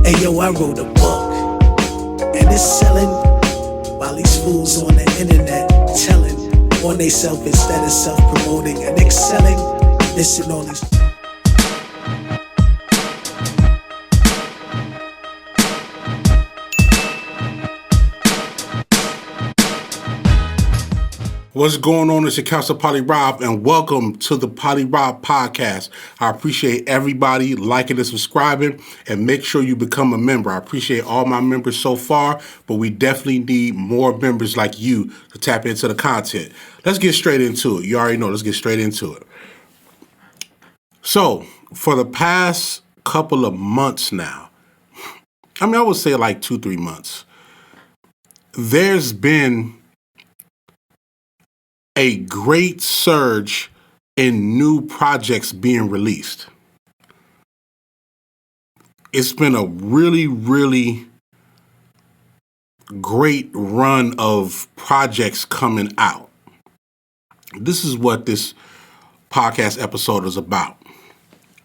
Hey yo, I wrote a book, and it's selling while these fools on the internet telling on they self instead of self-promoting and excelling. Listen on these. What's going on? It's your Counselor Potty Rob, and welcome to the Potty Rob Podcast. I appreciate everybody liking and subscribing, and make sure you become a member. I appreciate all my members so far, but we definitely need more members like you to tap into the content. Let's get straight into it. You already know, let's get straight into it. So, for the past couple of months now, I would say like 2-3 months, there's been a great surge in new projects being released. It's been a really great run of projects coming out. This is what this podcast episode is about.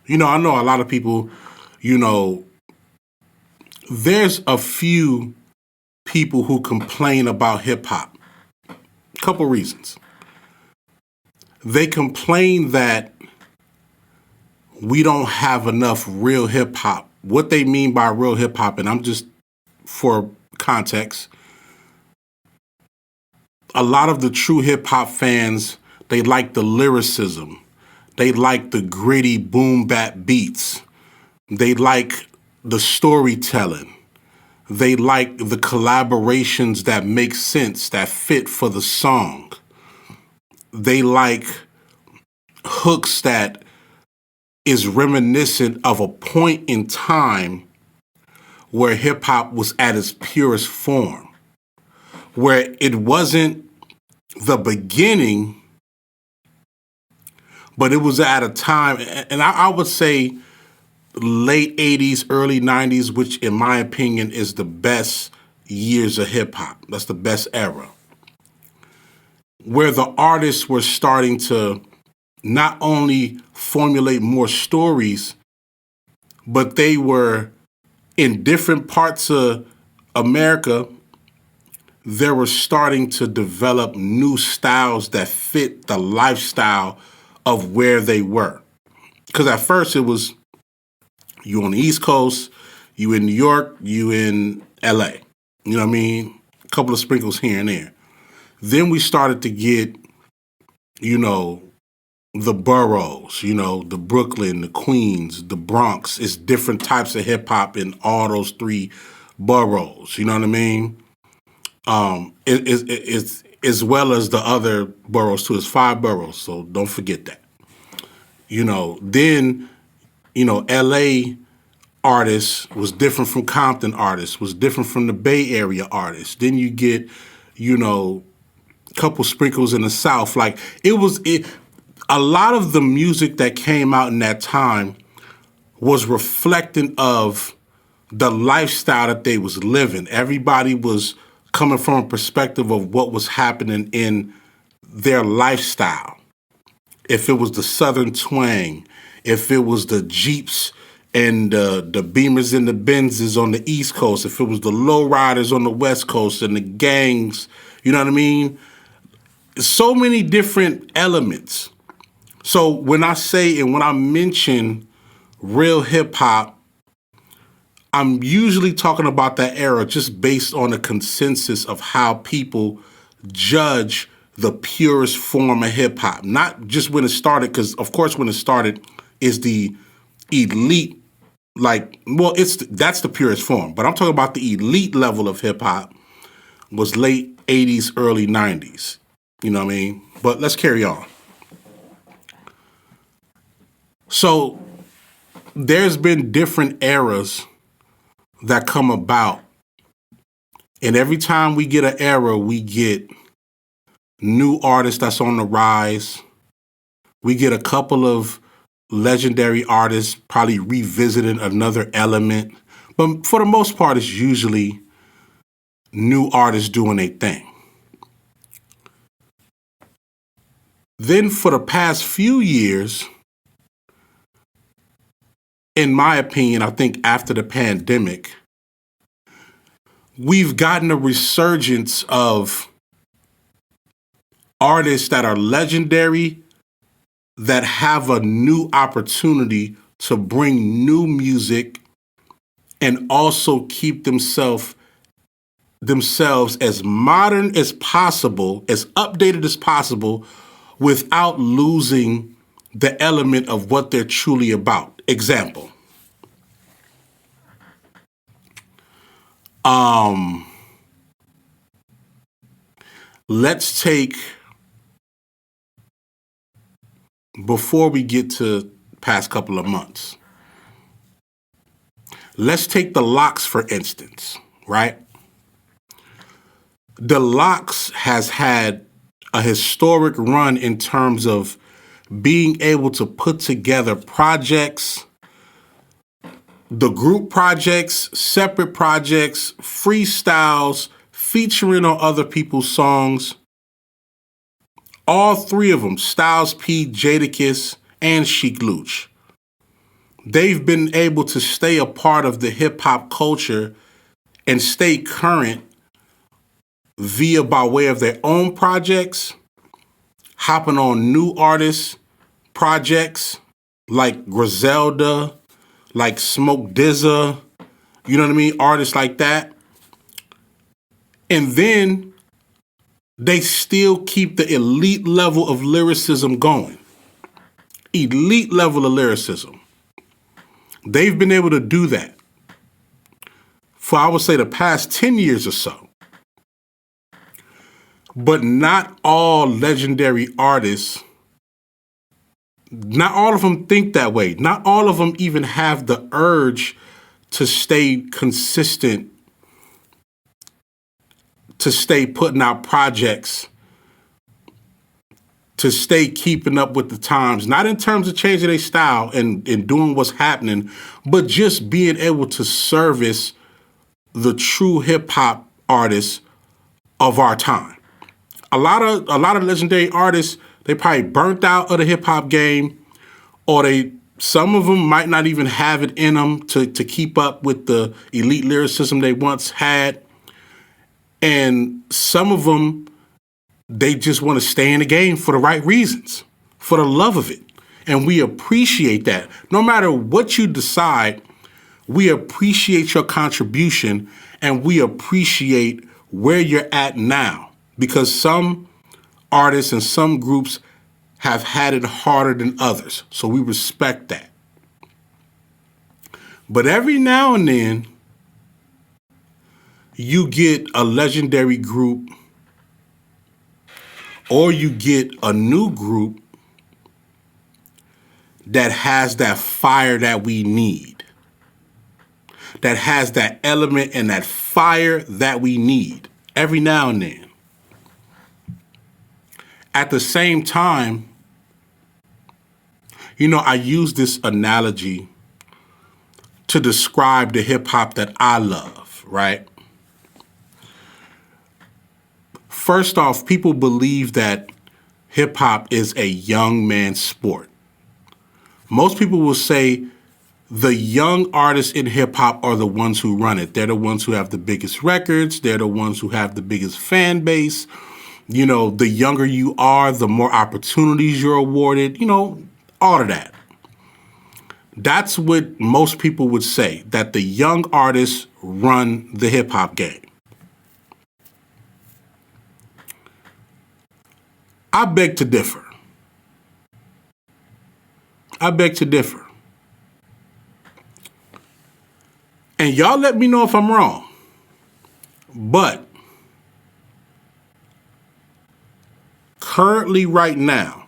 I know a lot of people, there's a few people who complain about hip hop. Couple reasons. They complain that we don't have enough real hip hop. What they mean by real hip hop, and I'm just for context, a lot of the true hip hop fans, they like the lyricism. They like the gritty boom bap beats. They like the storytelling. They like the collaborations that make sense, that fit for the song. They like hooks that is reminiscent of a point in time where hip hop was at its purest form, where it wasn't the beginning, but it was at a time, and I would say late 80s, early 90s, which in my opinion is the best years of hip hop. That's the best era, where the artists were starting to not only formulate more stories, but they were in different parts of America, they were starting to develop new styles that fit the lifestyle of where they were. Because at first it was you on the East Coast, you in New York, you in LA. You know what I mean? A couple of sprinkles here and there. Then we started to get, the boroughs, the Brooklyn, the Queens, the Bronx. It's different types of hip hop in all those three boroughs. You know what I mean? It's as well as the other boroughs too. It's 5 boroughs, so don't forget that. Then, LA artists was different from Compton artists, was different from the Bay Area artists. Then you get, couple sprinkles in the South. Like a lot of the music that came out in that time was reflecting of the lifestyle that they was living. Everybody was coming from a perspective of what was happening in their lifestyle. If it was the Southern twang, if it was the Jeeps and the Beamers and the Benzes on the East Coast, if it was the lowriders on the West Coast and the gangs, you know what I mean? So many different elements. So when I say and when I mention real hip hop, I'm usually talking about that era just based on a consensus of how people judge the purest form of hip hop. Not just when it started, because of course when it started is the elite, that's the purest form. But I'm talking about the elite level of hip hop was late 80s, early 90s. You know what I mean? But let's carry on. So there's been different eras that come about. And every time we get an era, we get new artists that's on the rise. We get a couple of legendary artists probably revisiting another element. But for the most part, it's usually new artists doing their thing. Then for the past few years, in my opinion, I think after the pandemic, we've gotten a resurgence of artists that are legendary that have a new opportunity to bring new music and also keep themselves as modern as possible, as updated as possible, without losing the element of what they're truly about. Example. Let's take, before we get to past couple of months, let's take the Lox, for instance, right? The Lox has had a historic run in terms of being able to put together projects, the group projects, separate projects, freestyles, featuring on other people's songs. All three of them, Styles P, Jadakiss, and Sheek Louch. They've been able to stay a part of the hip hop culture and stay current via by way of their own projects, hopping on new artists' projects like Griselda, like Smoke DZA, you know what I mean? Artists like that. And then they still keep the elite level of lyricism going. Elite level of lyricism. They've been able to do that for, I would say, the past 10 years or so. But not all legendary artists, not all of them think that way. Not all of them even have the urge to stay consistent, to stay putting out projects, to stay keeping up with the times, not in terms of changing their style and doing what's happening, but just being able to service the true hip hop artists of our time. A lot of legendary artists, they probably burnt out of the hip hop game, or some of them might not even have it in them to keep up with the elite lyricism they once had. And some of them, they just want to stay in the game for the right reasons, for the love of it. And we appreciate that. No matter what you decide, we appreciate your contribution and we appreciate where you're at now. Because some artists and some groups have had it harder than others. So we respect that. But every now and then, you get a legendary group or you get a new group that has that fire that we need, that has that element and that fire that we need every now and then. At the same time, I use this analogy to describe the hip hop that I love, right? First off, people believe that hip hop is a young man's sport. Most people will say the young artists in hip hop are the ones who run it. They're the ones who have the biggest records. They're the ones who have the biggest fan base. The younger you are, the more opportunities you're awarded, all of that. That's what most people would say, that the young artists run the hip hop game. I beg to differ. And y'all let me know if I'm wrong. But currently, right now,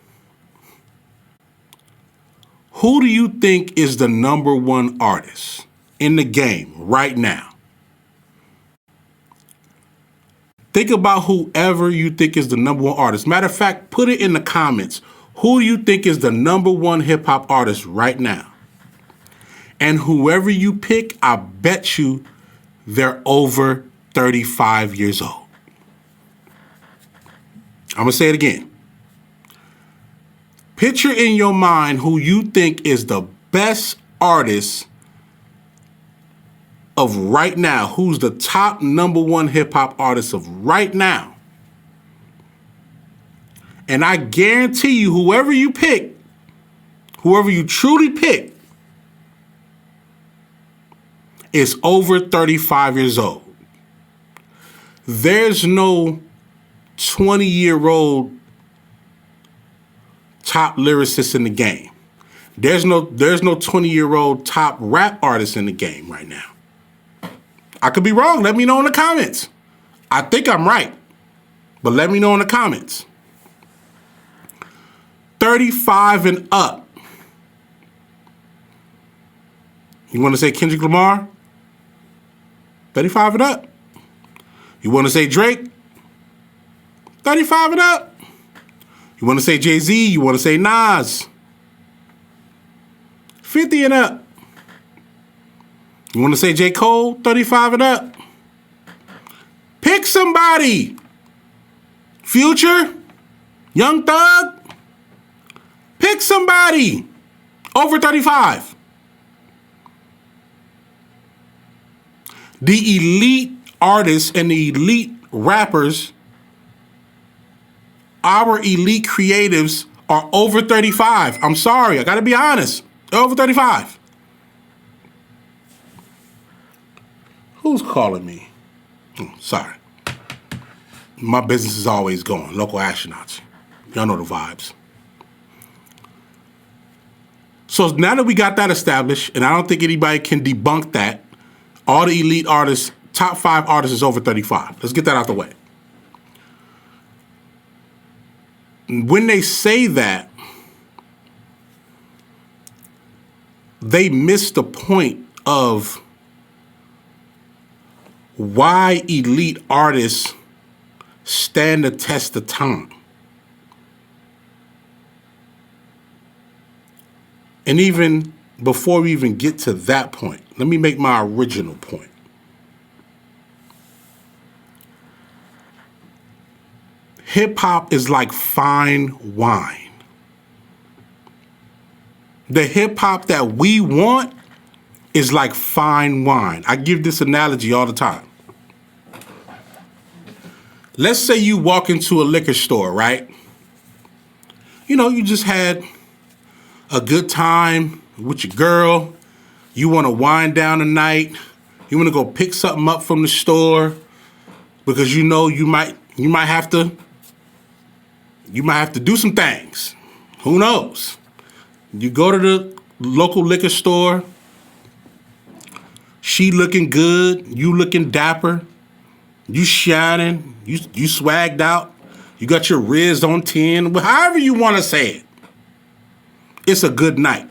who do you think is the number one artist in the game right now? Think about whoever you think is the number one artist. Matter of fact, put it in the comments. Who do you think is the number one hip hop artist right now? And whoever you pick, I bet you they're over 35 years old. I'm going to say it again. Picture in your mind who you think is the best artist of right now, who's the top #1 hip-hop artist of right now. And I guarantee you, whoever you pick, whoever you truly pick, is over 35 years old. There's no 20-year-old top lyricist in the game. There's no 20-year-old top rap artist in the game right now. I could be wrong. Let me know in the comments. I think I'm right, but let me know in the comments. 35 and up. You want to say Kendrick Lamar? 35 and up. You want to say Drake? 35 and up. You want to say Jay-Z? You want to say Nas? 50 and up. You want to say J. Cole? 35 and up. Pick somebody. Future? Young Thug? Pick somebody over 35. The elite artists and the elite rappers, our elite creatives, are over 35. I'm sorry, I gotta be honest. They're over 35. Who's calling me? Sorry. My business is always going. Local astronauts. Y'all know the vibes. So now that we got that established, and I don't think anybody can debunk that, all the elite artists, top 5 artists is over 35. Let's get that out the way. When they say that, they miss the point of why elite artists stand the test of time. And even before we even get to that point, let me make my original point. Hip-hop is like fine wine. The hip-hop that we want is like fine wine. I give this analogy all the time. Let's say you walk into a liquor store, right? You know, you just had a good time with your girl. You want to wind down the night. You want to go pick something up from the store because you know you might have to do some things. Who knows? You go to the local liquor store. She looking good. You looking dapper. You shining. You swagged out. You got your Riz on 10. However you want to say it. It's a good night.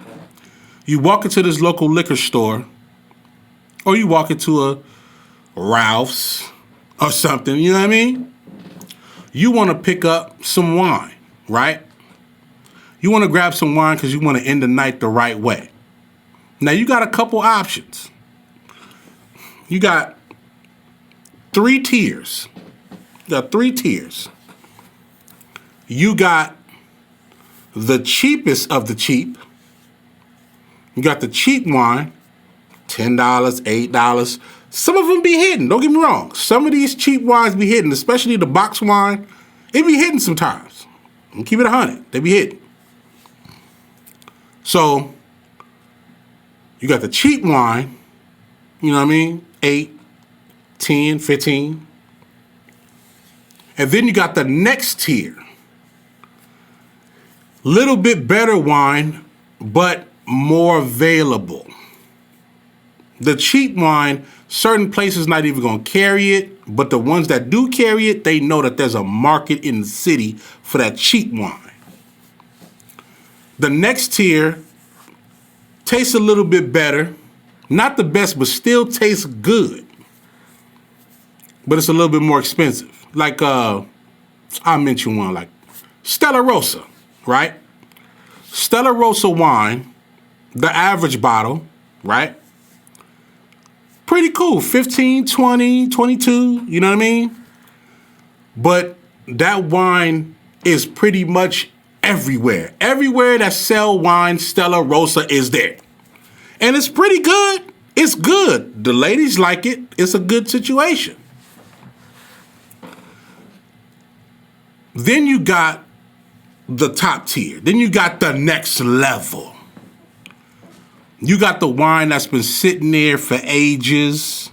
You walk into this local liquor store, or you walk into a Ralph's or something, you know what I mean? You want to pick up some wine, right? You want to grab some wine because you want to end the night the right way. Now, you got a couple options. You got 3 tiers. You got 3 tiers. You got the cheapest of the cheap. You got the cheap wine, $10, $8. Some of them be hidden, don't get me wrong. Some of these cheap wines be hidden, especially the box wine. It be hidden sometimes. And keep it 100, they be hidden. So, you got the cheap wine, you know what I mean? 8, 10, 15. And then you got the next tier. Little bit better wine, but more available. The cheap wine, certain places not even gonna carry it, but the ones that do carry it, they know that there's a market in the city for that cheap wine. The next tier tastes a little bit better. Not the best, but still tastes good. But it's a little bit more expensive. Like, I'll mention one, like Stella Rosa, right? Stella Rosa wine, the average bottle, right? Pretty cool, 15, 20, 22, you know what I mean? But that wine is pretty much everywhere. Everywhere that sell wine, Stella Rosa is there. And it's pretty good. It's good. The ladies like it. It's a good situation. Then you got the top tier. Then you got the next level. You got the wine that's been sitting there for ages.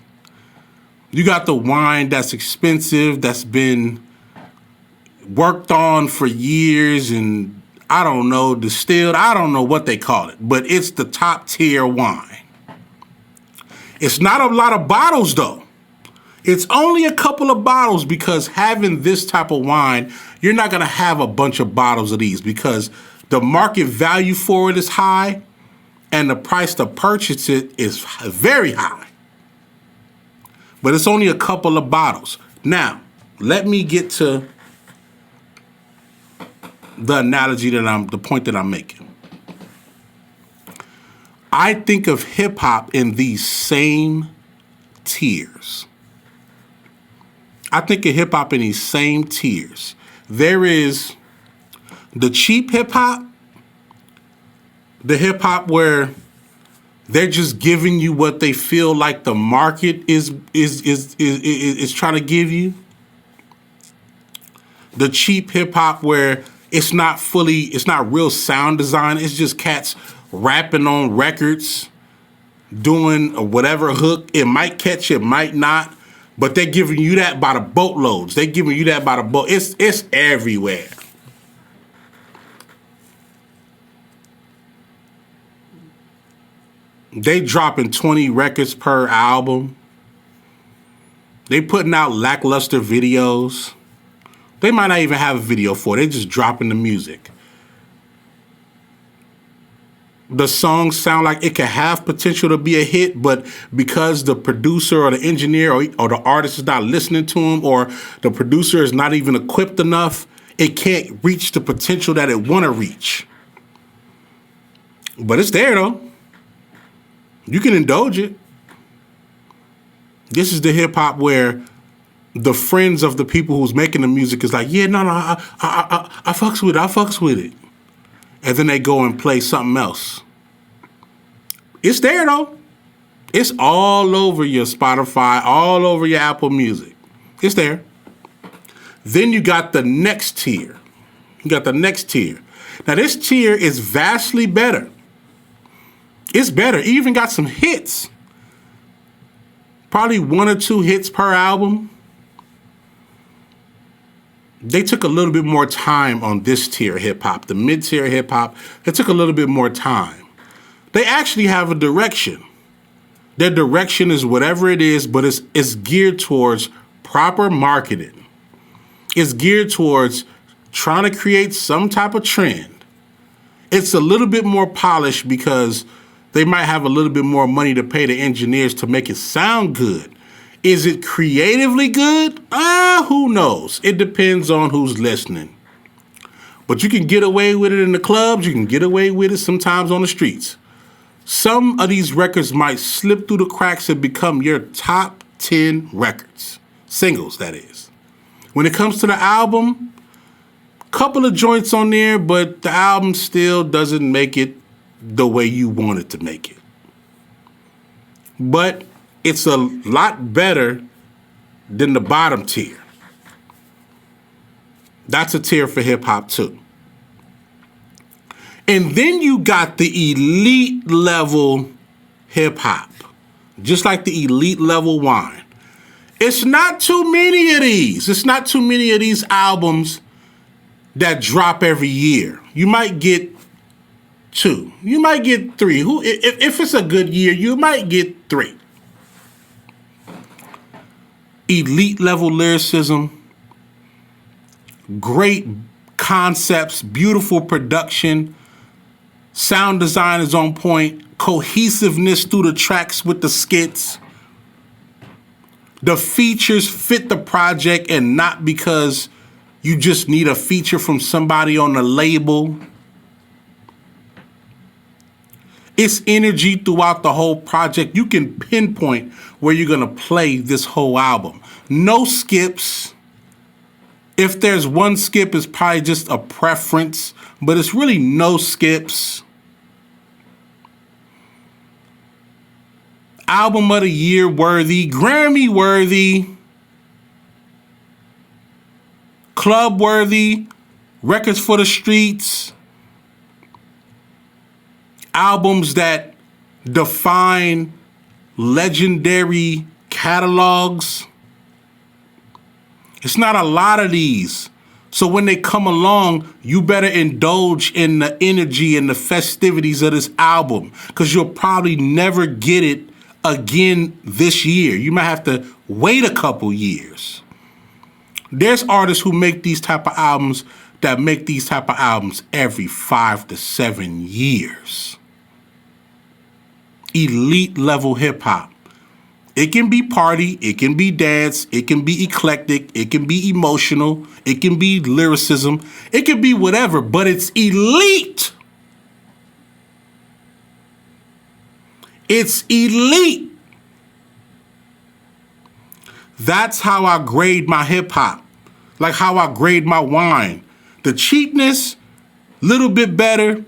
You got the wine that's expensive, that's been worked on for years and, I don't know, distilled. I don't know what they call it, but it's the top tier wine. It's not a lot of bottles, though. It's only a couple of bottles, because having this type of wine, you're not going to have a bunch of bottles of these because the market value for it is high and the price to purchase it is very high. But it's only a couple of bottles. Now, let me get to the analogy the point that I'm making. I think of hip hop in these same tiers. I think of hip hop in these same tiers. There is the cheap hip hop, the hip hop where they're just giving you what they feel like the market is trying to give you. The cheap hip hop where it's not real sound design. It's just cats rapping on records, doing whatever hook. It might catch, it might not, but they're giving you that by the boatloads. They're giving you that by the boat. It's everywhere. They dropping 20 records per album. They putting out lackluster videos. They might not even have a video for it. They just dropping the music. The songs sound like it could have potential to be a hit, but because the producer or the engineer or the artist is not listening to them, or the producer is not even equipped enough, it can't reach the potential that it want to reach. But it's there, though. You can indulge it. This is the hip hop where the friends of the people who's making the music is like, yeah, no, I fucks with it. And then they go and play something else. It's there, though. It's all over your Spotify, all over your Apple Music. It's there. Then you got the next tier. Now, this tier is vastly better. It's better. It even got some hits. Probably 1 or 2 hits per album. They took a little bit more time on this tier hip-hop. The mid-tier hip-hop, they took a little bit more time. They actually have a direction. Their direction is whatever it is, but it's geared towards proper marketing. It's geared towards trying to create some type of trend. It's a little bit more polished because they might have a little bit more money to pay the engineers to make it sound good. Is it creatively good? Who knows? It depends on who's listening. But you can get away with it in the clubs. You can get away with it sometimes on the streets. Some of these records might slip through the cracks and become your top 10 records. Singles, that is. When it comes to the album, a couple of joints on there, but the album still doesn't make it the way you want it to make it. But it's a lot better than the bottom tier. That's a tier for hip hop too. And then you got the elite level hip hop, just like the elite level wine. It's not too many of these. It's not too many of these albums that drop every year. You might get 2. You might get 3. If it's a good year, you might get 3. Elite level lyricism, great concepts, beautiful production, sound design is on point, cohesiveness through the tracks with the skits. The features fit the project and not because you just need a feature from somebody on the label. It's energy throughout the whole project. You can pinpoint where you're going to play this whole album. No skips. If there's one skip, it's probably just a preference, but it's really no skips. Album of the Year worthy, Grammy worthy, club worthy, records for the streets, albums that define legendary catalogs. It's not a lot of these. So when they come along, you better indulge in the energy and the festivities of this album, because you'll probably never get it again this year. You might have to wait a couple years. There's artists who make these type of albums that make these type of albums every 5 to 7 years. Elite level hip hop. It can be party, it can be dance, it can be eclectic, it can be emotional, it can be lyricism, it can be whatever, but it's elite. It's elite. That's how I grade my hip hop, like how I grade my wine. The cheapness, little bit better,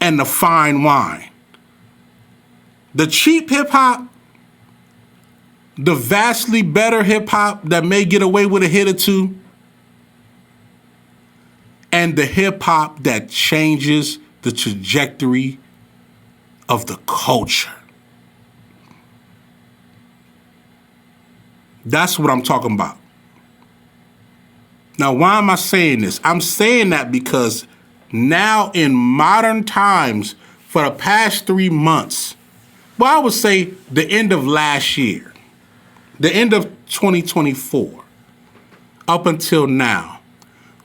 and the fine wine. The cheap hip hop, the vastly better hip hop that may get away with a hit or two, and the hip hop that changes the trajectory of the culture. That's what I'm talking about. Now, why am I saying this? I'm saying that because now in modern times, for the past 3 months, well, I would say the end of last year, the end of 2024, up until now,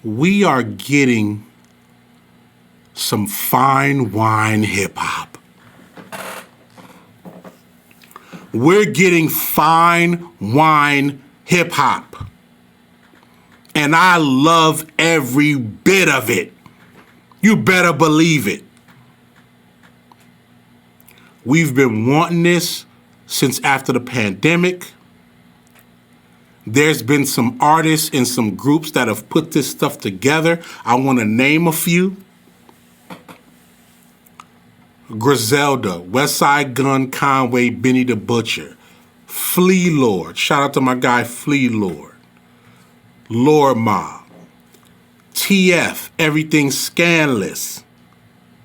we are getting some fine wine hip hop. We're getting fine wine hip hop. And I love every bit of it. You better believe it. We've been wanting this since after the pandemic. There's been some artists and some groups that have put this stuff together. I want to name a few. Griselda, Westside Gun, Conway, Benny the Butcher, Flea Lord. Shout out to my guy Flea Lord. Lord Mob. TF, Everything Scandalous.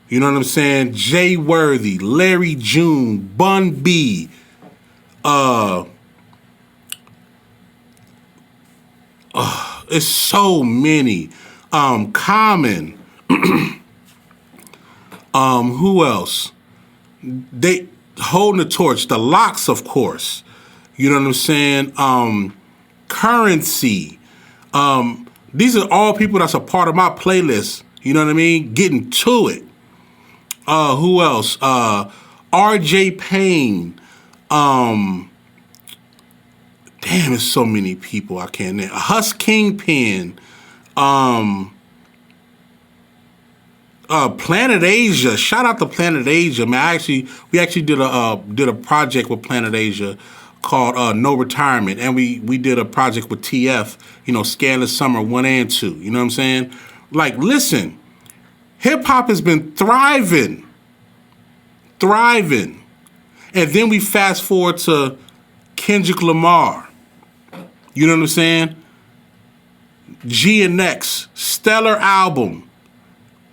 You know what I'm saying? Jay Worthy, Larry June, Bun B, it's so many. Common. Who else? They holding the torch. The Locks, of course. You know what I'm saying? Currency. These are all people that's a part of my playlist. You know what I mean? Getting to it. Who else? RJ Payne. Damn, there's so many people I can't name. Huss Kingpin. Planet Asia. Shout out to Planet Asia, man. We actually did a project with Planet Asia called No Retirement, and we did a project with TF. You know, Scandalous Summer 1 and 2. You know what I'm saying? Like, listen, hip hop has been thriving, and then we fast forward to Kendrick Lamar. You know what I'm saying? GNX, stellar album.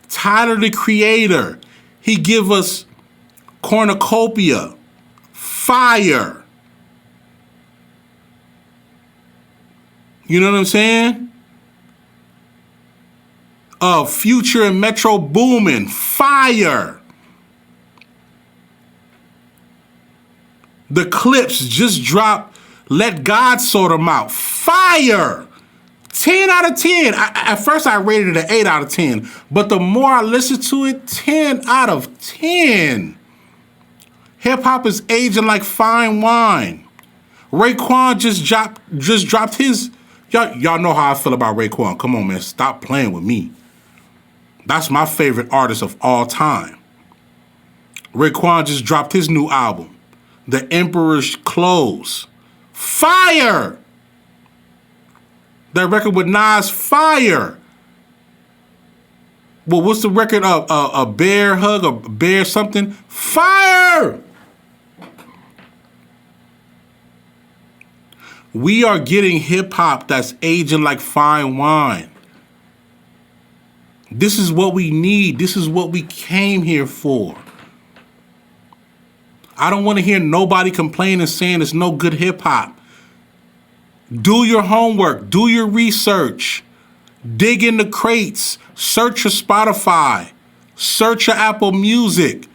Tyler the Creator, he give us Cornucopia, fire. You know what I'm saying? Future and Metro Boomin, fire. The Clips just dropped Let God Sort 'Em Out, fire. 10 out of 10. At first I rated it an 8 out of 10, but the more I listen to it, 10 out of 10. Hip hop is aging like fine wine. Raekwon just dropped his. Y'all know how I feel about Raekwon. Come on, man, stop playing with me. That's my favorite artist of all time. Raekwon just dropped his new album, The Emperor's Clothes. Fire! That record with Nas, fire. Well, what's the record of a bear hug, a bear something? Fire! We are getting hip hop that's aging like fine wine. This is what we need. This is what we came here for. I don't want to hear nobody complaining saying there's no good hip hop. Do your homework. Do your research. Dig in the crates. Search your Spotify. Search your Apple Music.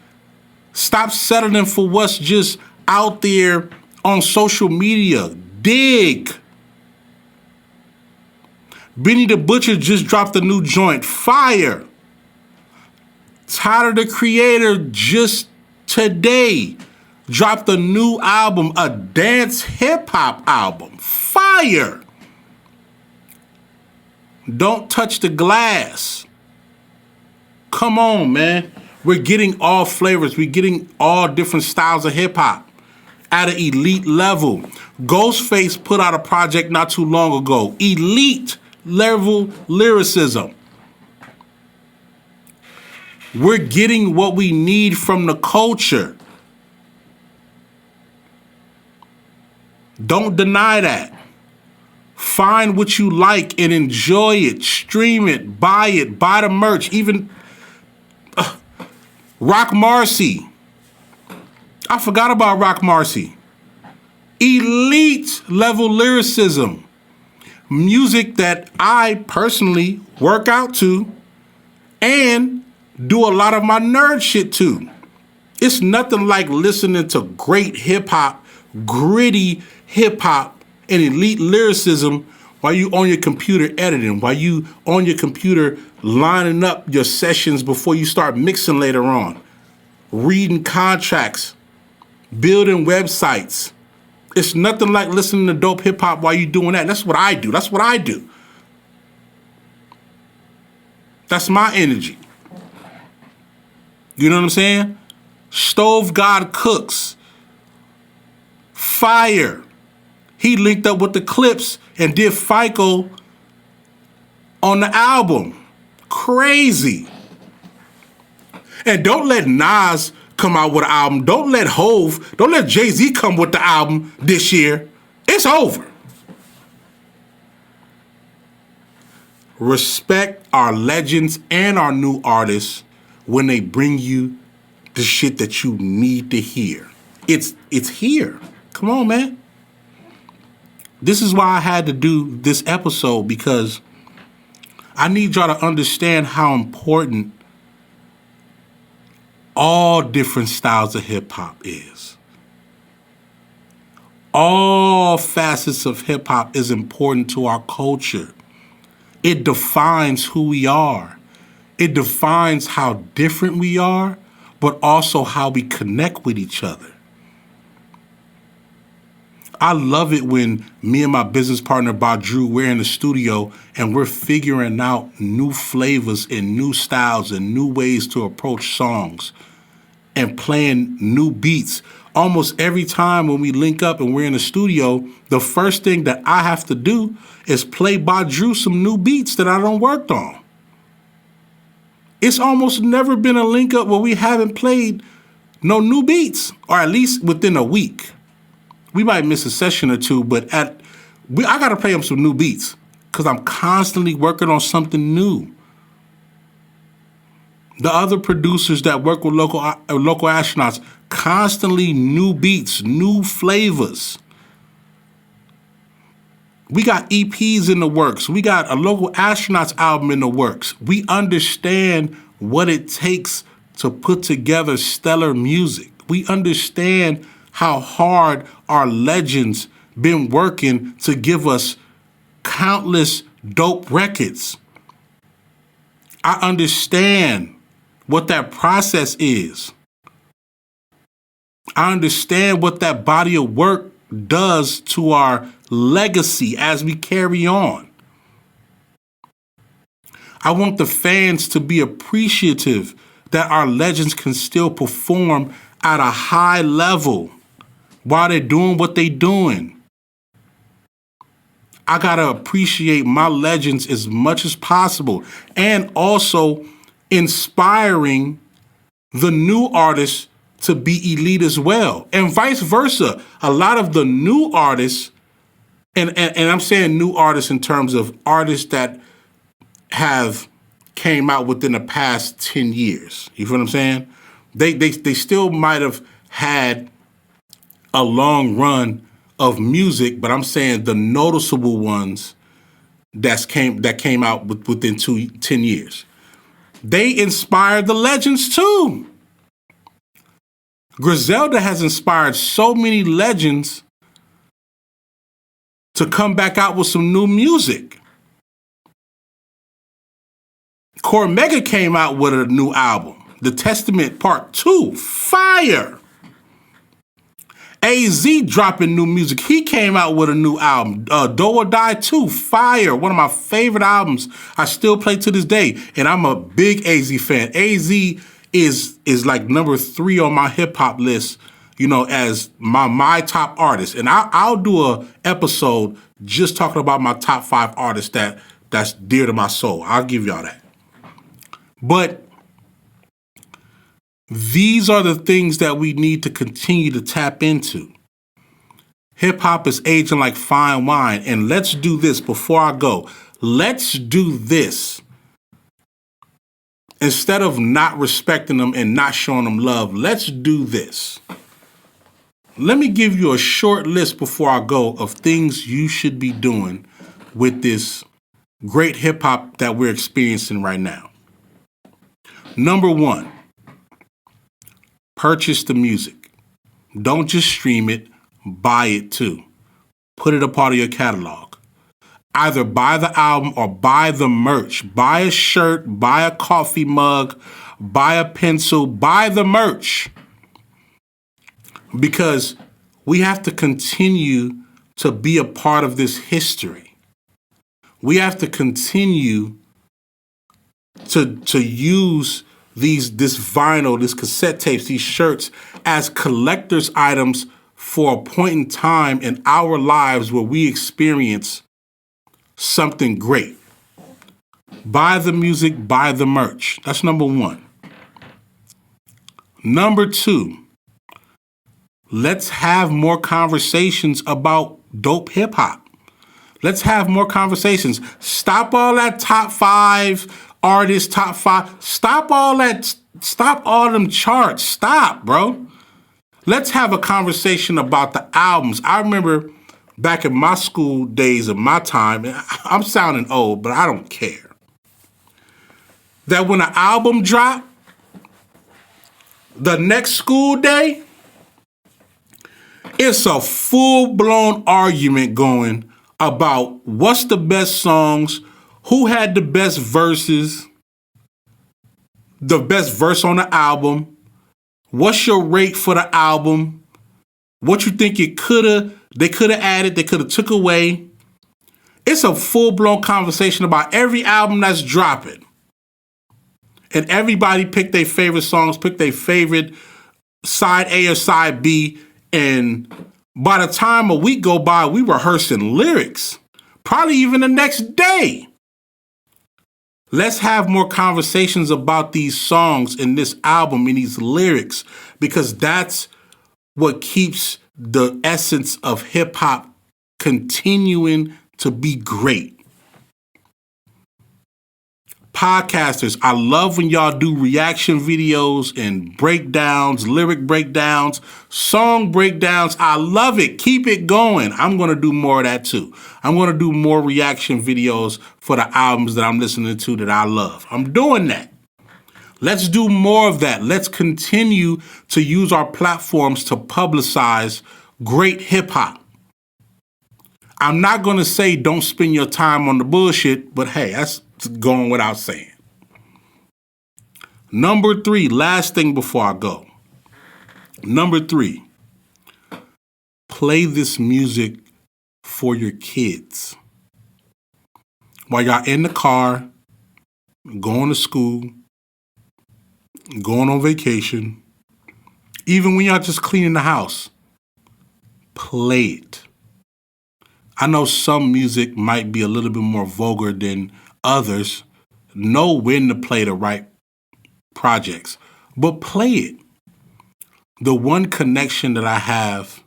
Stop settling for what's just out there on social media. Dig. Benny the Butcher just dropped a new joint. Fire. Tyler the Creator just today dropped a new album, a dance hip hop album. Fire. Don't touch the glass. Come on, man. We're getting all flavors. We're getting all different styles of hip hop at an elite level. Ghostface put out a project not too long ago. Elite level lyricism. We're getting what we need from the culture. Don't deny that. Find what you like and enjoy it. Stream it. Buy the merch. Even Rock Marcy. I forgot about Rock Marcy. Elite level lyricism. Music that I personally work out to and do a lot of my nerd shit to. It's nothing like listening to great hip hop, gritty hip hop, and elite lyricism while you on your computer editing, while you on your computer lining up your sessions before you start mixing later on, reading contracts, building websites. It's nothing like listening to dope hip hop while you're doing that. That's what I do. That's what I do. That's my energy. You know what I'm saying? Stove God Cooks. Fire. He linked up with the Clips and did FICO on the album. Crazy. And don't let Nas come out with an album. Don't let Hove, don't let Jay-Z come with the album this year. It's over. Respect our legends and our new artists when they bring you the shit that you need to hear. It's here. Come on, man. This is why I had to do this episode, because I need y'all to understand how important all different styles of hip hop is. All facets of hip hop is important to our culture. It defines who we are. It defines how different we are, but also how we connect with each other. I love it when me and my business partner, Badru, we're in the studio and we're figuring out new flavors and new styles and new ways to approach songs and playing new beats. Almost every time when we link up and we're in the studio, the first thing that I have to do is play Badru some new beats that I done worked on. It's almost never been a link up where we haven't played no new beats, or at least within a week. We might miss a session or two, but I got to play them some new beats because I'm constantly working on something new. The other producers that work with local astronauts, constantly new beats, new flavors. We got EPs in the works. We got a local astronauts album in the works. We understand what it takes to put together stellar music. We understand how hard our legends been working to give us countless dope records. I understand what that process is. I understand what that body of work does to our legacy as we carry on. I want the fans to be appreciative that our legends can still perform at a high level while they're doing what they're doing. I gotta appreciate my legends as much as possible, and also inspiring the new artists to be elite as well, and vice versa. A lot of the new artists And I'm saying new artists in terms of artists that have came out within the past 10 years. You feel what I'm saying? They still might have had a long run of music, but I'm saying the noticeable ones that came out within 10 years. They inspired the legends too. Griselda has inspired so many legends to come back out with some new music. Cormega came out with a new album, The Testament Part 2, fire. AZ dropping new music. He came out with a new album, Do or Die 2, fire. One of my favorite albums. I still play to this day, and I'm a big AZ fan. AZ is like number 3 on my hip hop list, you know, as my top artist. And I'll do a episode just talking about my top 5 artists that's dear to my soul. I'll give y'all that. But these are the things that we need to continue to tap into. Hip hop is aging like fine wine. And let's do this before I go. Let's do this. Instead of not respecting them and not showing them love, let's do this. Let me give you a short list before I go of things you should be doing with this great hip hop that we're experiencing right now. Number 1, purchase the music. Don't just stream it, buy it too. Put it a part of your catalog. Either buy the album or buy the merch. Buy a shirt, buy a coffee mug, buy a pencil, buy the merch. Because we have to continue to be a part of this history. We have to continue to use this vinyl, this cassette tapes, these shirts as collector's items for a point in time in our lives where we experience something great. Buy the music, buy the merch. That's number 1. Number 2, let's have more conversations about dope hip hop. Let's have more conversations. Stop all that top 5 artists, top 5. Stop all that. Stop all them charts. Stop, bro. Let's have a conversation about the albums. I remember back in my school days of my time, and I'm sounding old, but I don't care, that when an album dropped, the next school day, it's a full-blown argument going about what's the best songs, who had the best verses, the best verse on the album, what's your rate for the album, what you think they could have added, they could have took away. It's a full-blown conversation about every album that's dropping. And everybody pick their favorite songs, pick their favorite side A or side B, and by the time a week go by, we rehearsing lyrics, probably even the next day. Let's have more conversations about these songs in this album and these lyrics, because that's what keeps the essence of hip hop continuing to be great. Podcasters, I love when y'all do reaction videos and breakdowns, lyric breakdowns, song breakdowns. I love it. Keep it going. I'm going to do more of that too. I'm going to do more reaction videos for the albums that I'm listening to that I love. I'm doing that. Let's do more of that. Let's continue to use our platforms to publicize great hip hop. I'm not going to say don't spend your time on the bullshit, but hey, that's going without saying. Number 3, last thing before I go. Number 3, play this music for your kids. While y'all in the car, going to school, going on vacation, even when y'all just cleaning the house, play it. I know some music might be a little bit more vulgar than others. Know when to play the right projects, but play it. The one connection that I have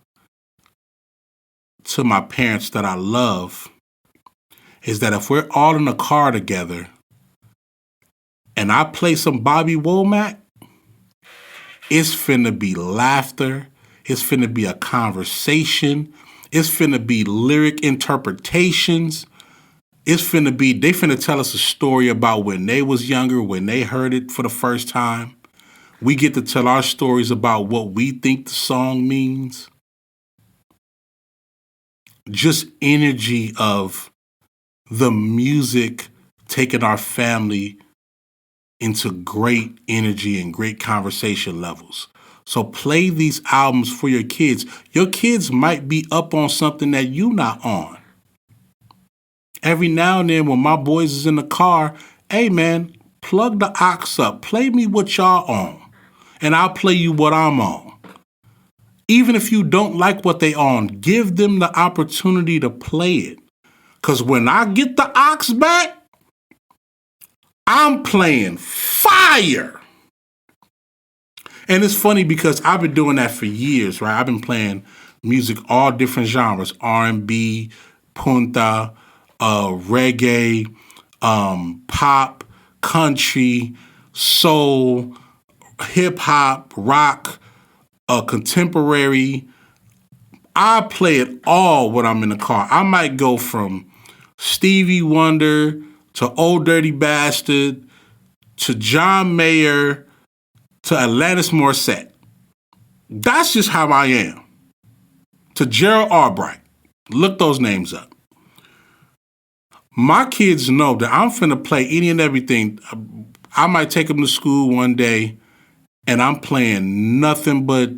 to my parents that I love is that if we're all in a car together and I play some Bobby Womack, it's finna be laughter. It's finna be a conversation. It's finna be lyric interpretations. They finna tell us a story about when they was younger, when they heard it for the first time. We get to tell our stories about what we think the song means. Just energy of the music taking our family into great energy and great conversation levels. So play these albums for your kids. Your kids might be up on something that you're not on. Every now and then when my boys is in the car, hey man, plug the aux up. Play me what y'all on. And I'll play you what I'm on. Even if you don't like what they on, give them the opportunity to play it. Because when I get the aux back, I'm playing fire. And it's funny because I've been doing that for years, right? I've been playing music, all different genres, R&B, punta, reggae, pop, country, soul, hip hop, rock, contemporary. I play it all when I'm in the car. I might go from Stevie Wonder to Old Dirty Bastard to John Mayer to Alanis Morissette. That's just how I am. To Gerald Albright. Look those names up. My kids know that I'm finna play any and everything. I might take them to school one day and I'm playing nothing but,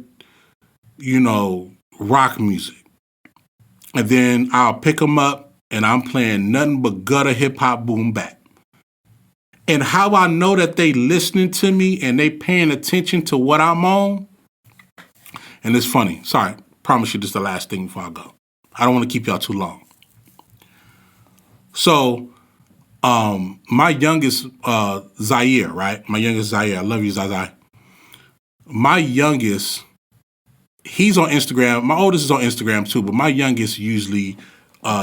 rock music. And then I'll pick them up and I'm playing nothing but gutter hip hop boom bap. And how I know that they listening to me and they paying attention to what I'm on. And it's funny. Sorry, promise you this is the last thing before I go. I don't want to keep y'all too long. So, my youngest, Zaire, right? My youngest Zaire. I love you, Zaire. My youngest, he's on Instagram. My oldest is on Instagram too, but my youngest usually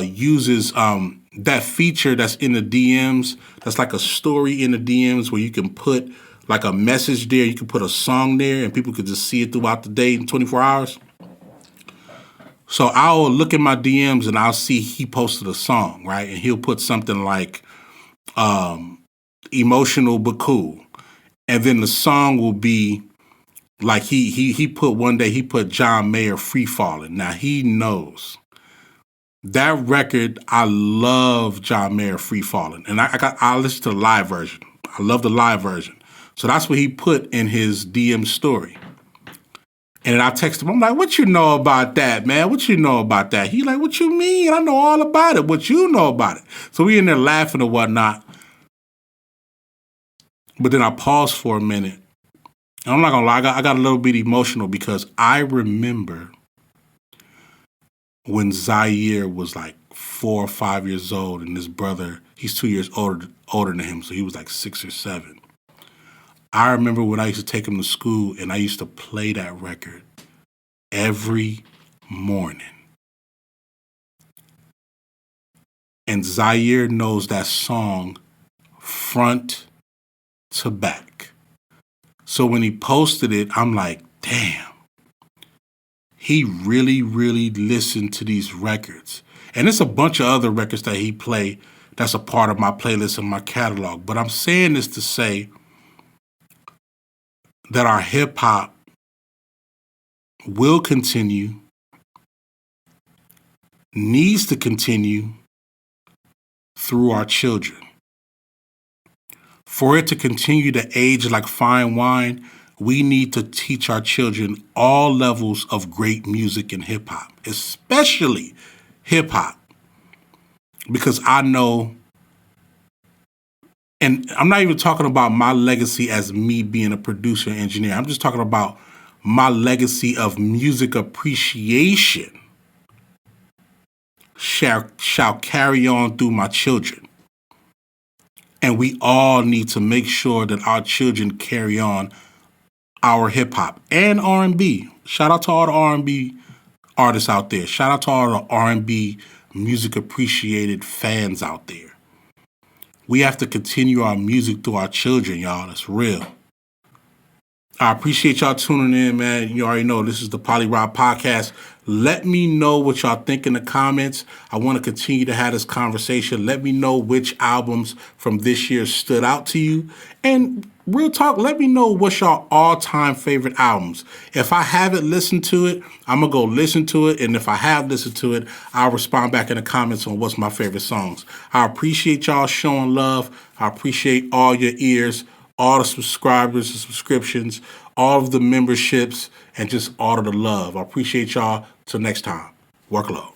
uses that feature that's in the DMs. That's like a story in the DMs where you can put like a message there. You can put a song there and people could just see it throughout the day in 24 hours. So I'll look at my DMs and I'll see he posted a song, right? And he'll put something like emotional but cool. And then the song will be like he put one day, he put John Mayer Free Fallin'. Now he knows that record. I love John Mayer Free Fallin'. And I listen to the live version. I love the live version. So that's what he put in his DM story. And then I text him, I'm like, what you know about that, man? What you know about that? He like, what you mean? I know all about it. What you know about it? So we in there laughing or whatnot. But then I paused for a minute. And I'm not gonna lie, I got a little bit emotional because I remember when Zaire was like 4 or 5 years old and his brother, he's 2 years older than him, so he was like 6 or 7. I remember when I used to take him to school and I used to play that record every morning. And Zaire knows that song front to back. So when he posted it, I'm like, damn, he really, really listened to these records. And it's a bunch of other records that he played that's a part of my playlist and my catalog. But I'm saying this to say that our hip hop will continue, needs to continue through our children. For it to continue to age like fine wine, we need to teach our children all levels of great music and hip hop, especially hip hop. Because I know, and I'm not even talking about my legacy as me being a producer and engineer. I'm just talking about my legacy of music appreciation shall carry on through my children. And we all need to make sure that our children carry on our hip hop and R&B. Shout out to all the R&B artists out there. Shout out to all the R&B music appreciated fans out there. We have to continue our music through our children, y'all. That's real. I appreciate y'all tuning in, man. You already know this is the Poly Rob Podcast. Let me know what y'all think in the comments. I want to continue to have this conversation. Let me know which albums from this year stood out to you. And real talk, let me know what's your all-time favorite albums. If I haven't listened to it, I'm going to go listen to it. And if I have listened to it, I'll respond back in the comments on what's my favorite songs. I appreciate y'all showing love. I appreciate all your ears, all the subscribers and subscriptions, all of the memberships, and just all of the love. I appreciate y'all. Till next time, workload.